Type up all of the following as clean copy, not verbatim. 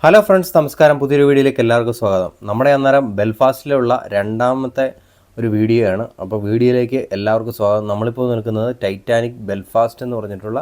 Hello friends, നമസ്കാരം. പുതിയൊരു വീഡിയോയിലേക്ക് എല്ലാവർക്കും സ്വാഗതം. നമ്മുടെ അന്നേരം ബെൽഫാസ്റ്റിലുള്ള രണ്ടാമത്തെ ഒരു വീഡിയോ ആണ്. അപ്പോൾ വീഡിയോയിലേക്ക് എല്ലാവർക്കും സ്വാഗതം. നമ്മളിപ്പോൾ നിൽക്കുന്നത് ടൈറ്റാനിക് ബെൽഫാസ്റ്റ് എന്ന് പറഞ്ഞിട്ടുള്ള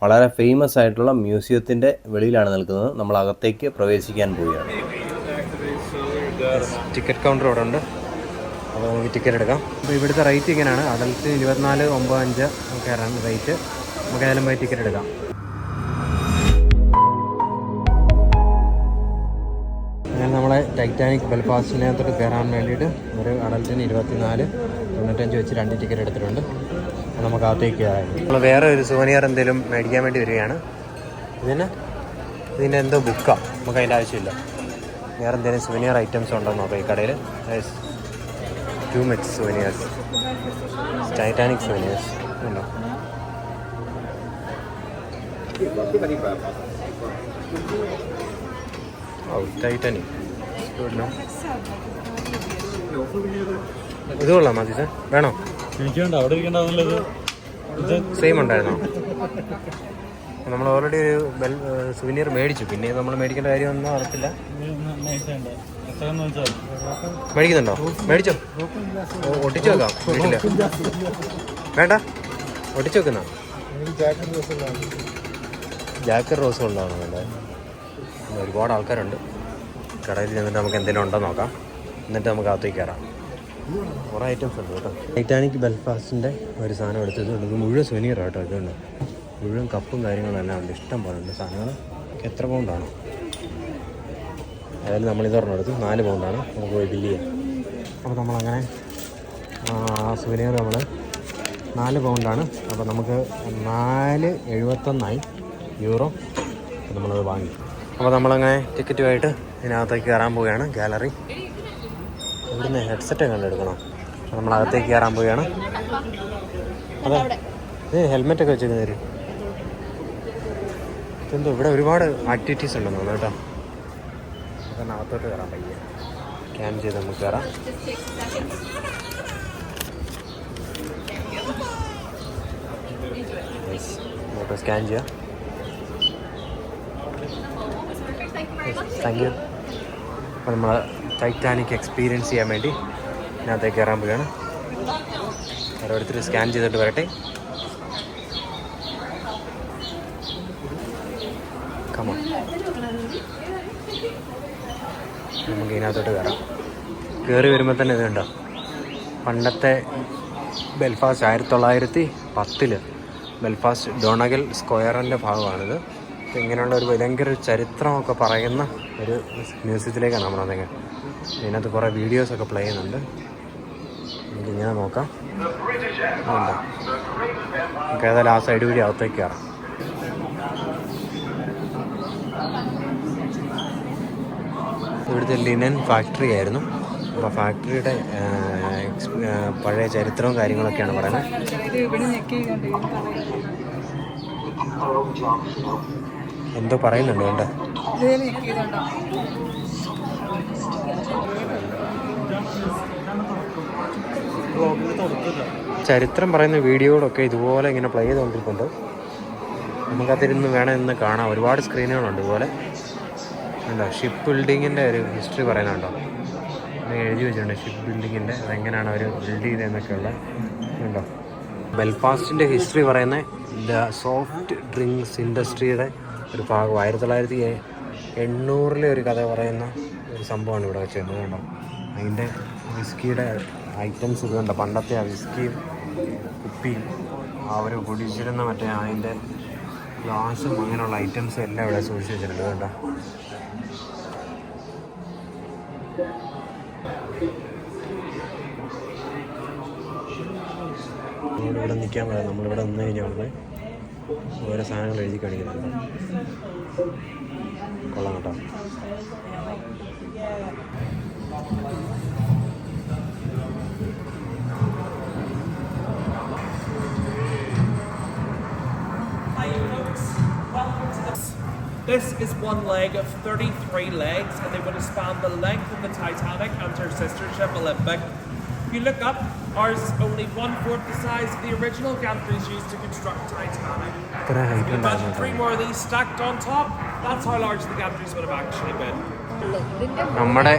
വളരെ ഫേമസ് ആയിട്ടുള്ള മ്യൂസിയത്തിൻ്റെ വെളിയിലാണ് നിൽക്കുന്നത്. നമ്മൾ അകത്തേക്ക് പ്രവേശിക്കാൻ പോവുകയാണ്. ടിക്കറ്റ് കൗണ്ടർ അവിടെ ഉണ്ട്, അപ്പോൾ നമുക്ക് ടിക്കറ്റ് എടുക്കാം. അപ്പോൾ ഇവിടുത്തെ റേറ്റ് ഇങ്ങനെയാണ്. അഡൽറ്റ് 24,95 ഒക്കെയാണ് റേറ്റ്. നമുക്ക് ഏതായാലും പോയി ടിക്കറ്റ് എടുക്കാം. അങ്ങനെ നമ്മളെ ടൈറ്റാനിക് ബെൽഫാസ്റ്റിനകത്തോട്ട് കയറാൻ വേണ്ടിയിട്ട് ഒരു അഡൽറ്റിന് 24.95 വെച്ച് 2 ടിക്കറ്റ് എടുത്തിട്ടുണ്ട്. നമുക്ക് അകത്തേക്ക് കയറാം. നമ്മൾ വേറെ ഒരു സുവനിയർ എന്തെങ്കിലും മേടിക്കാൻ വേണ്ടി വരികയാണ്. ഇതിൻ്റെ എന്തോ ബുക്കാണ്, നമുക്ക് അതിൻ്റെ ആവശ്യമില്ല. വേറെ എന്തെങ്കിലും സുവനിയർ ഐറ്റംസ് ഉണ്ടോ നോക്കാം ഈ കടയിൽ. ടു മച്ച് സുവനിയേഴ്സ്, ടൈറ്റാനിക് സുവനിയേഴ്സ് ഉണ്ടോ? ടൈറ്റാനിക് ഇത് കൊള്ളാം. മതി സാർ, വേണോ? എനിക്ക് വേണ്ട, അവിടെ ഇരിക്കേണ്ടത് സെയിം ഉണ്ടായിരുന്നോ? നമ്മൾ ഓൾറെഡി ഒരു സുവനീർ മേടിച്ചു, പിന്നെ നമ്മൾ മേടിക്കേണ്ട കാര്യമൊന്നും അറിയത്തില്ല. മേടിക്കുന്നുണ്ടോ? മേടിച്ചോ? ഒട്ടിച്ചു വെക്കാം വീട്ടില്. വേണ്ട, ഒട്ടിച്ചു വെക്കുന്ന ജാക്കറ്റ് റോസ് കൊണ്ടാണ് വേണ്ടത്. ഒരുപാട് ആൾക്കാരുണ്ട്. കടയിൽ ചെന്നിട്ട് നമുക്ക് എന്തെങ്കിലും ഉണ്ടോ നോക്കാം, എന്നിട്ട് നമുക്ക് അകത്തേക്ക് കയറാം. കുറേ ഐറ്റംസ് ഉണ്ട് കേട്ടോ. ടൈറ്റാനിക് ബെൽഫാസ്റ്റിൻ്റെ ഒരു സാധനം എടുത്തത് ഇത് മുഴുവൻ സുവനീർ കേട്ടോ. ഇതുണ്ട്, മുഴുവൻ കപ്പും കാര്യങ്ങളും എല്ലാം ഉണ്ട്. ഇഷ്ടം പോലെ ഉണ്ട് സാധനങ്ങൾ. എത്ര പൗണ്ടാണ്? അതായത് നമ്മളിത് എടുത്തു 4 പൗണ്ടാണ്. നമുക്ക് പോയി ബില്ല് ചെയ്യാം. അപ്പോൾ നമ്മളങ്ങനെ ആ സുവനീർ നമ്മൾ 4 പൗണ്ടാണ്. അപ്പോൾ നമുക്ക് 4.71 യൂറോ. അപ്പോൾ നമ്മളത് വാങ്ങി. അപ്പോൾ നമ്മളങ്ങനെ ടിക്കറ്റുമായിട്ട് ഇതിനകത്തേക്ക് കയറാൻ പോവുകയാണ്. ഗാലറി ഇവിടുന്ന് ഹെഡ്സെറ്റ് കണ്ടെടുക്കണം. അപ്പോൾ നമ്മളകത്തേക്ക് കയറാൻ പോവുകയാണ്. അതെ, ഇത് ഹെൽമെറ്റൊക്കെ വെച്ചിരുന്ന തരും. ഇതെന്തോ ഇവിടെ ഒരുപാട് ആക്ടിവിറ്റീസ് ഉണ്ടെന്ന് തോന്നുന്നു കേട്ടോ. അപ്പം അകത്തോട്ട് കയറാൻ പയ്യ സ്കാൻ ചെയ്ത് നമുക്ക് കയറാം. നമുക്ക് സ്കാൻ ചെയ്യാം. Thank you. അപ്പോൾ നമ്മൾ ടൈറ്റാനിക് എക്സ്പീരിയൻസ് ചെയ്യാൻ വേണ്ടി ഇതിനകത്തേക്ക് കയറാൻ പോവുകയാണ്. ഓരോരുത്തർ സ്കാൻ ചെയ്തിട്ട് വരട്ടെ. കമോ, നമുക്ക് ഇതിനകത്തോട്ട് കയറാം. കയറി വരുമ്പോൾ തന്നെ ഇതുണ്ടോ, പണ്ടത്തെ ബെൽഫാസ്റ്റ് 1910 ബെൽഫാസ്റ്റ് ഡൊണഗൽ സ്ക്വയറിൻ്റെ ഭാഗമാണിത്. ഇങ്ങനെയുള്ള ഒരു ഭയങ്കര ചരിത്രമൊക്കെ പറയുന്ന ഒരു മ്യൂസിയത്തിലേക്കാണ് നമ്മൾ വന്നെങ്കിൽ. ഇതിനകത്ത് കുറേ വീഡിയോസൊക്കെ പ്ലേ ചെയ്യുന്നുണ്ട്. നമുക്കിങ്ങനെ നോക്കാം. ഉണ്ടോ, നമുക്ക് ഏതായാലും ആ സൈഡ് വഴി അകത്തേക്ക് കയറാം. ഇവിടുത്തെ ലിനൻ ഫാക്ടറി ആയിരുന്നു. അപ്പോൾ ഫാക്ടറിയുടെ പഴയ ചരിത്രവും കാര്യങ്ങളൊക്കെയാണ് പറയുന്നത്. എന്തോ പറയുന്നുണ്ട് വേണ്ട. ചരിത്രം പറയുന്ന വീഡിയോകളൊക്കെ ഇതുപോലെ ഇങ്ങനെ പ്ലേ ചെയ്തുകൊണ്ടിരിക്കുന്നുണ്ട്. നമുക്കതിരുന്ന് വേണമെന്ന് കാണാം. ഒരുപാട് സ്ക്രീനുകളുണ്ട് ഇതുപോലെ. ഉണ്ടോ, ഷിപ്പ് ബിൽഡിങ്ങിൻ്റെ ഒരു ഹിസ്റ്ററി പറയുന്നുണ്ടോ, എഴുതി വെച്ചിട്ടുണ്ട്. ഷിപ്പ് ബിൽഡിങ്ങിൻ്റെ അതെങ്ങനെയാണ് അവർ ബിൽഡ് ചെയ്തതെന്നൊക്കെയുള്ള ഉണ്ടോ. ബെൽഫാസ്റ്റിൻ്റെ ഹിസ്റ്ററി പറയുന്ന ദ സോഫ്റ്റ് ഡ്രിങ്ക്സ് ഇൻഡസ്ട്രിയുടെ ഒരു ഭാഗം. 1980 ഒരു കഥ പറയുന്ന ഒരു സംഭവമാണ് ഇവിടെ വെച്ചിരുന്നത് കേട്ടോ. അതിൻ്റെ വിസ്കിയുടെ ഐറ്റംസ് ഇത് കണ്ടോ. പണ്ടത്തെ ആ വിസ്കിയും കുപ്പിയും അവർ കുടിച്ചിരുന്ന മറ്റേ അതിൻ്റെ ഗ്ലാസും അങ്ങനെയുള്ള ഐറ്റംസും എല്ലാം ഇവിടെ സൂക്ഷിച്ച് വെച്ചിട്ടുണ്ട് കേട്ടോ. നമ്മളിവിടെ നിൽക്കാൻ പറയാം. നമ്മളിവിടെ നിന്ന് കഴിഞ്ഞാൽ ഉടനെ ഓരോ സാധനങ്ങൾ എഴുതി കാണിക്കുന്നുണ്ട്. കൊള്ളാം കേട്ടോ. This is one leg of 33 legs, and they would have spanned the length of the Titanic and her sister ship Olympic. If you look up, Ours is only 1/4 the size of the original gantries used to construct Titanic. ഇത്ര height Imagine 3 ഉണ്ടായിരുന്നു. more of these stacked on top. That's how large the gantries would have actually been. നമ്മുടെ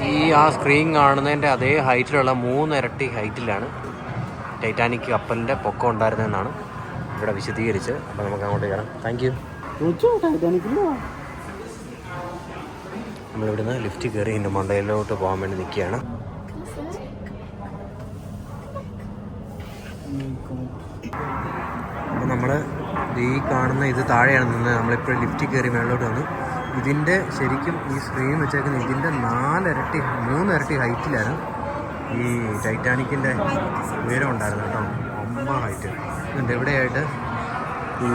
ഈ ആ screen കാണുന്നതിൻ്റെ അതേ ഹൈറ്റിലുള്ള 3 ഇരട്ടി ഹൈറ്റിലാണ് Titanic കപ്പലിൻ്റെ പൊക്കം ഉണ്ടായിരുന്നതെന്നാണ് ഇവിടെ വിശദീകരിച്ച്. അപ്പോൾ നമുക്ക് അങ്ങോട്ട് കയറാം. Thank you. നമ്മളിവിടുന്ന് ലിഫ്റ്റ് കയറി ഇതിൻ്റെ മണ്ടയിലോട്ട് പോകാൻ വേണ്ടി നിൽക്കുകയാണ്. അപ്പോൾ നമ്മൾ ഈ കാണുന്ന ഇത് താഴെയാണ് നിന്ന് നമ്മളിപ്പോൾ ലിഫ്റ്റ് കയറി മേളിലോട്ട് വന്നു. ഇതിൻ്റെ ശരിക്കും ഈ സ്ക്രീൻ വെച്ചേക്കുന്ന ഇതിൻ്റെ 3 ഇരട്ടി ഹൈറ്റിലാണ് ഈ ടൈറ്റാനിക്കിൻ്റെ ഉയരം ഉണ്ടായിരുന്നു കേട്ടോ. 9 ഹൈറ്റ്. ഇതിൻ്റെ എവിടെയായിട്ട് ഈ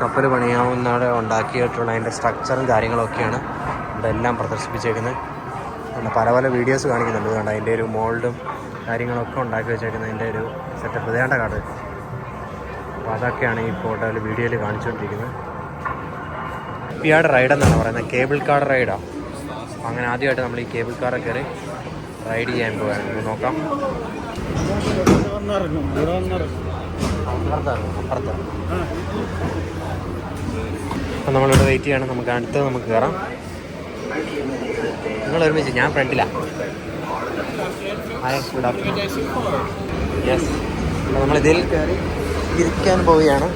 കപ്പൽ പണിയാവുന്നവിടെ ഉണ്ടാക്കിയിട്ടുള്ള അതിൻ്റെ സ്ട്രക്ചറും കാര്യങ്ങളൊക്കെയാണ് ഇവിടെ എല്ലാം പ്രദർശിപ്പിച്ചേക്കുന്നത്. പല പല വീഡിയോസ് കാണിക്കുന്നുണ്ട്. അതുകൊണ്ട് അതിൻ്റെ ഒരു മോൾഡും കാര്യങ്ങളൊക്കെ ഉണ്ടാക്കി വെച്ചേക്കുന്നതിൻ്റെ ഒരു സെറ്റപ്പ് ഇതേണ്ട കാർഡ്. അപ്പോൾ അതൊക്കെയാണ് ഈ ഫോട്ടോയിൽ വീഡിയോയിൽ കാണിച്ചുകൊണ്ടിരിക്കുന്നത്. പിയാട് റൈഡ് എന്നാണ് പറയുന്നത്. കേബിൾ കാർ റൈഡാണ്. അങ്ങനെ ആദ്യമായിട്ട് നമ്മൾ ഈ കേബിൾ കാറൊക്കെ കയറി റൈഡ് ചെയ്യാൻ പോവുകയാണ്. നോക്കാം. അപ്പുറത്താണ്. അപ്പം നമ്മളിവിടെ വെയിറ്റ് ചെയ്യണം. നമുക്ക് അടുത്ത് നമുക്ക് കയറാം. നിങ്ങൾ ഒരുമിച്ച്, ഞാൻ ഫ്രണ്ടിലാണ്. യെസ്. അപ്പം നമ്മളിതിൽ കയറി ഇരിക്കാൻ പോവുകയാണ്.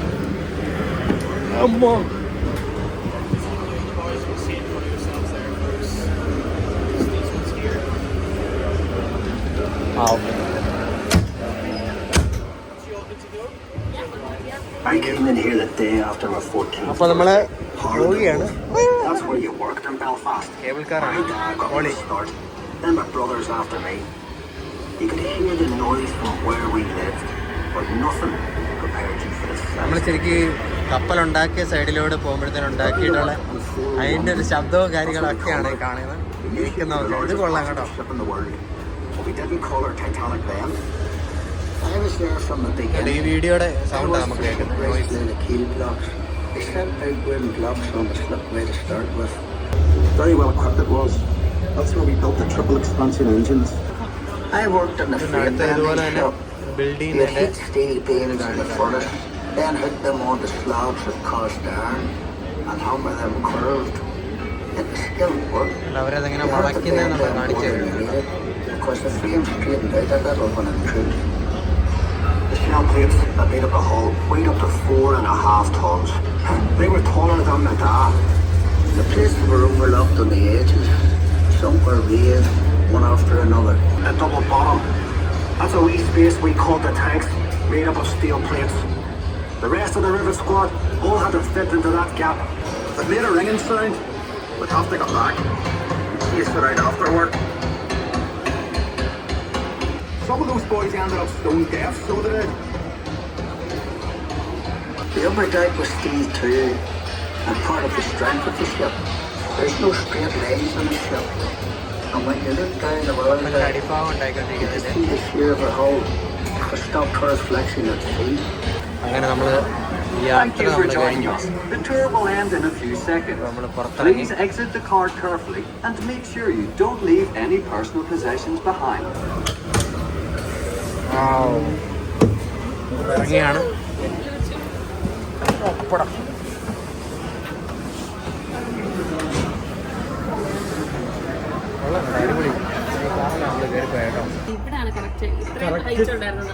അപ്പോൾ നമ്മൾ പോവുകയാണ്. കേബിൾ കാറാണ്. നമ്മൾ ശരിക്കും കപ്പലുണ്ടാക്കിയ സൈഡിലൂടെ പോകുമ്പോഴത്തേനും ഉണ്ടാക്കിയിട്ടുള്ള അതിൻ്റെ ഒരു ശബ്ദവും കാര്യങ്ങളൊക്കെയാണ് കാണുന്നത്. ഇരിക്കുന്നവർക്ക് ഇത് കൊള്ളാം കേട്ടോ. ഈ വീഡിയോയുടെ സൗണ്ട് നമുക്ക് കേൾക്കുന്നത്. Very well equipped it was. That's where we built the triple expansion engines. I worked in the frame shop. You'd heat steel beams in the furnace, then hook them onto slabs of cast iron and hammer them curved. It was skilled work. അവരതെങ്ങനെ വളയ്ക്കുന്നത് നമ്മൾ കാണിച്ചു തരുന്നു. Because the frames straightened out a little when it cooled. The shell plates that made up the hull weighed up to 4.5 tons. They were taller than the da. The plates were overlapped on the edges. Some were raised, one after another. A double bottom. That's a wee space we called the tanks, made up of steel plates. The rest of the rivet squad all had to fit into that gap. It made a ringing sound. We'd have to go back and chase it out afterward. Some of those boys ended up stone deaf, so they did. The upper deck was steel too, and part of the strength of the ship. There's no straight lines in the ship. And when you look down the below deck, you can see the shear of her hull to stop her reflection at sea. അങ്ങനെ നമ്മൾ Thank you for joining us. The tour will end in a few seconds. Please exit the car carefully and make sure you don't leave any personal possessions behind. ഇറങ്ങിയാണ്.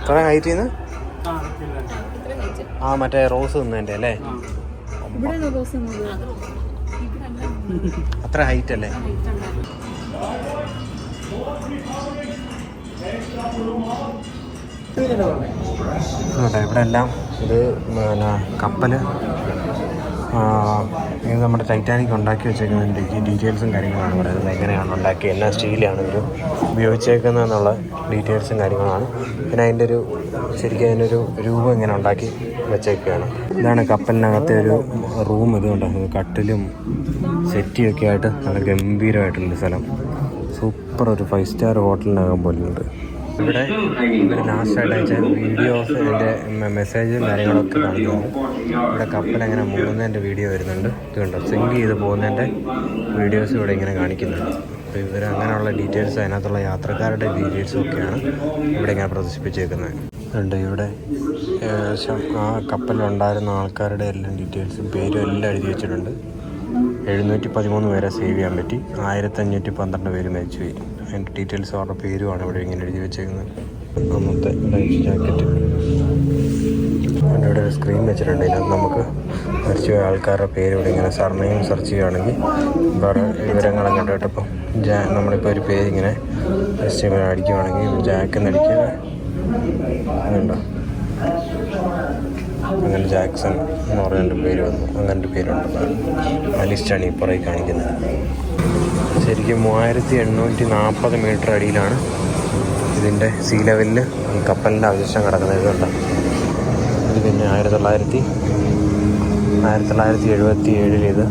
ഇത്ര height ചെയ്യുന്ന ആ മറ്റേ rose നിന്നതിൻ്റെ അല്ലേ? അത്ര height അല്ലേ? ഇവിടെ എല്ലാം ഇത് പിന്നെ കപ്പൽ ഇത് നമ്മുടെ ടൈറ്റാനിക് ഉണ്ടാക്കി വെച്ചേക്കുന്നതിൻ്റെ ഡീറ്റെയിൽസും കാര്യങ്ങളാണ് പറയുന്നത്. എങ്ങനെയാണ് ഉണ്ടാക്കിയത്, എന്നാ സ്റ്റീലാണ് ഇവർ ഉപയോഗിച്ചേക്കുന്നതെന്നുള്ള ഡീറ്റെയിൽസും കാര്യങ്ങളാണ്. പിന്നെ അതിൻ്റെ ഒരു ശരിക്കും അതിനൊരു രൂപം ഇങ്ങനെ ഉണ്ടാക്കി വെച്ചേക്കുകയാണ്. ഇതാണ് കപ്പലിനകത്തെ ഒരു റൂം. ഇതുകൊണ്ടാണ് കട്ടിലും സെറ്റിയൊക്കെ ആയിട്ട് നല്ല ഗംഭീരമായിട്ടുള്ള സ്ഥലം. സൂപ്പർ ഒരു 5 സ്റ്റാർ ഹോട്ടലിനകം പോലുണ്ട്. ഇവിടെ ഒരു ലാസ്റ്റായിട്ട് അയച്ച വീഡിയോസ് അതിൻ്റെ മെസ്സേജും കാര്യങ്ങളൊക്കെ കാണിക്കുന്നു. ഇവിടെ കപ്പൽ എങ്ങനെ പോകുന്നതിൻ്റെ വീഡിയോ വരുന്നുണ്ട്. ഇത് കണ്ടോ, സിങ്ക് ചെയ്ത് പോകുന്നതിൻ്റെ വീഡിയോസ് ഇവിടെ ഇങ്ങനെ കാണിക്കുന്നുണ്ട്. അപ്പോൾ ഇവർ അങ്ങനെയുള്ള ഡീറ്റെയിൽസ്, അതിനകത്തുള്ള യാത്രക്കാരുടെ ഡീറ്റെയിൽസും ഒക്കെയാണ് ഇവിടെ ഇങ്ങനെ പ്രദർശിപ്പിച്ചേക്കുന്നത്. ഉണ്ട് ഇവിടെ ഏകദേശം ആ കപ്പലിലുണ്ടായിരുന്ന ആൾക്കാരുടെ എല്ലാം ഡീറ്റെയിൽസും പേരും എല്ലാം എഴുതി വെച്ചിട്ടുണ്ട്. 713 പേരെ സേവ് ചെയ്യാൻ പറ്റി, 1512 പേര് മരിച്ചുപോയി. അതിൻ്റെ ഡീറ്റെയിൽസ് അവരുടെ പേരുമാണ് ഇവിടെ ഇങ്ങനെ എഴുതി വെച്ചേക്കുന്നത്. അന്നത്തെ ലൈഫ് ജാക്കറ്റ് ഇവിടെ ഒരു സ്ക്രീൻ വെച്ചിട്ടുണ്ട്. ഇതിനകത്ത് നമുക്ക് മരിച്ചുപോയ ആൾക്കാരുടെ പേര് ഇവിടെ ഇങ്ങനെ സർനെയിം സെർച്ച് ചെയ്യുകയാണെങ്കിൽ വേറെ വിവരങ്ങളൊക്കെ ഉണ്ട് കേട്ടോ. ഇപ്പം നമ്മളിപ്പോൾ ഒരു പേര് ഇങ്ങനെ ജസ്റ്റ് അടിക്കുകയാണെങ്കിൽ ജാക്ക് എന്നടിക്കുക, അതുണ്ടോ അങ്ങനെ ജാക്സൺ എന്ന് പറഞ്ഞൊരു പേര് വന്നു, അങ്ങനൊരു പേരുണ്ട്. ആ ലിസ്റ്റാണ് ഈ പുറകെ കാണിക്കുന്നത്. ശരിക്കും 3840 മീറ്റർ അടിയിലാണ് ഇതിൻ്റെ സീ ലെവലിൽ ഈ കപ്പലിൻ്റെ അവശിഷ്ടം കിടക്കുന്നത്. ഇതുണ്ട്. ഇത് പിന്നെ 1977 ഇത്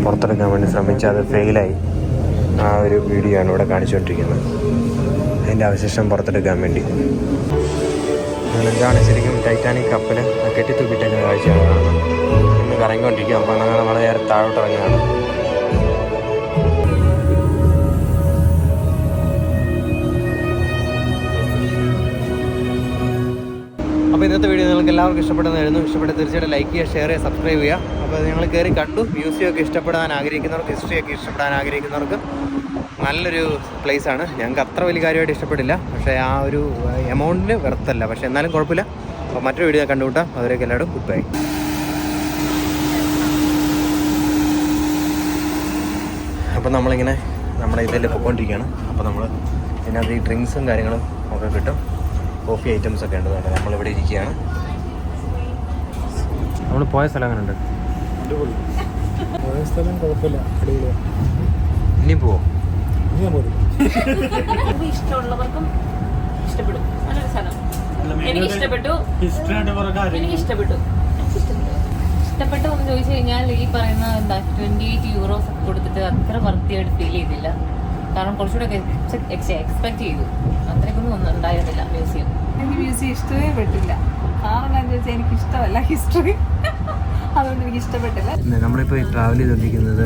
പുറത്തെടുക്കാൻ വേണ്ടി ശ്രമിച്ച് അത് ഫെയിലായി. ആ ഒരു വീഡിയോ ആണ് ഇവിടെ കാണിച്ചുകൊണ്ടിരിക്കുന്നത്, അതിൻ്റെ അവശിഷ്ടം പുറത്തെടുക്കാൻ വേണ്ടി. ഇതാണ് ശരിക്കും ടൈറ്റാനിക് കപ്പൽ കെട്ടിത്തൂക്കിയിട്ടേക്കുന്ന കാഴ്ചയാണ് കാണുന്നത്. ഇന്ന് കറങ്ങിക്കൊണ്ടിരിക്കുക. അപ്പോൾ അങ്ങനെ നമ്മൾ നേരെ താഴോട്ട് ഇറങ്ങിയാണ്. അപ്പോൾ ഇന്നത്തെ വീഡിയോ നിങ്ങൾക്ക് എല്ലാവർക്കും ഇഷ്ടപ്പെടുന്നതായിരുന്നു. ഇഷ്ടപ്പെട്ട് തീർച്ചയായിട്ടും ലൈക്ക് ചെയ്യുക, ഷെയർ ചെയ്യുക, സബ്സ്ക്രൈബ് ചെയ്യുക. അപ്പോൾ ഞങ്ങൾ കയറി കണ്ടു. മ്യൂസിയമൊക്കെ ഇഷ്ടപ്പെടാൻ ആഗ്രഹിക്കുന്നവർക്ക്, ഹിസ്റ്ററിയൊക്കെ ഇഷ്ടപ്പെടാൻ ആഗ്രഹിക്കുന്നവർക്ക് നല്ലൊരു പ്ലേസാണ്. ഞങ്ങൾക്ക് അത്ര വലിയ കാര്യമായിട്ട് ഇഷ്ടപ്പെട്ടില്ല, പക്ഷേ ആ ഒരു എമൗണ്ടിന് വെറുത്തല്ല. പക്ഷേ എന്നാലും കുഴപ്പമില്ല. അപ്പോൾ മറ്റൊരു വീഡിയോ കണ്ടുകൂട്ടാം. അവരൊക്കെ എല്ലാവരും ഗുഡ് ബൈ. അപ്പോൾ നമ്മളിങ്ങനെ നമ്മുടെ ഇതിൽ പോയിക്കൊണ്ടിരിക്കുകയാണ്. അപ്പോൾ നമ്മൾ ഇതിനകത്ത് ഈ ഡ്രിങ്ക്സും കാര്യങ്ങളും ഒക്കെ കിട്ടും, കോഫി ഐറ്റംസ് ഒക്കെ ഉണ്ട്. നമ്മളിവിടെ ഇരിക്കുകയാണ്. നമ്മൾ പോയ സ്ഥലം അങ്ങനെ ഉണ്ട്. പോയ സ്ഥലം കുഴപ്പമില്ല, അടിപൊളിയാണ്. ഇനി പോവോ? ഇഷ്ടമുള്ളവർക്കും ഇഷ്ടപ്പെടും. നല്ലൊരു സ്ഥലം. എനിക്ക് ഇഷ്ടപ്പെട്ടു. ഇഷ്ടപ്പെട്ടു എന്ന് ചോദിച്ചു കഴിഞ്ഞാൽ ഈ പറയുന്ന എന്താ 28 യൂറോസ് ഒക്കെ കൊടുത്തിട്ട് അത്ര വൃത്തിയായിട്ട് ഫീൽ ചെയ്തില്ല. കാരണം കുറച്ചുകൂടെ എക്സ്പെക്ട് ചെയ്തു. അത്രയ്ക്കൊന്നും ഉണ്ടായിരുന്നില്ല മ്യൂസിയം. എനിക്ക് മ്യൂസിയം ഇഷ്ടമേ പെട്ടില്ല. കാരണം എന്താ വെച്ചാൽ എനിക്ക് ഇഷ്ടമല്ല ഹിസ്റ്ററി, അതുകൊണ്ട് എനിക്ക് ഇഷ്ടപ്പെട്ടില്ല. നമ്മളിപ്പോൾ ട്രാവൽ ചെയ്തുകൊണ്ടിരിക്കുന്നത്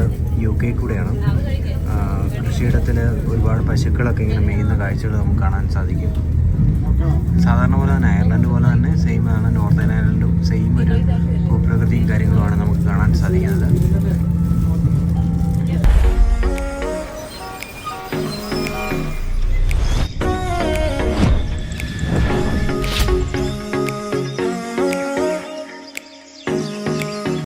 UK കൂടെയാണ്. കൃഷിയിടത്തിൽ ഒരുപാട് പശുക്കളൊക്കെ ഇങ്ങനെ മേയുന്ന കാഴ്ചകൾ നമുക്ക് കാണാൻ സാധിക്കും. സാധാരണ പോലെ തന്നെ അയർലൻഡ് പോലെ തന്നെ സെയിം ആണ്. Northern Ireland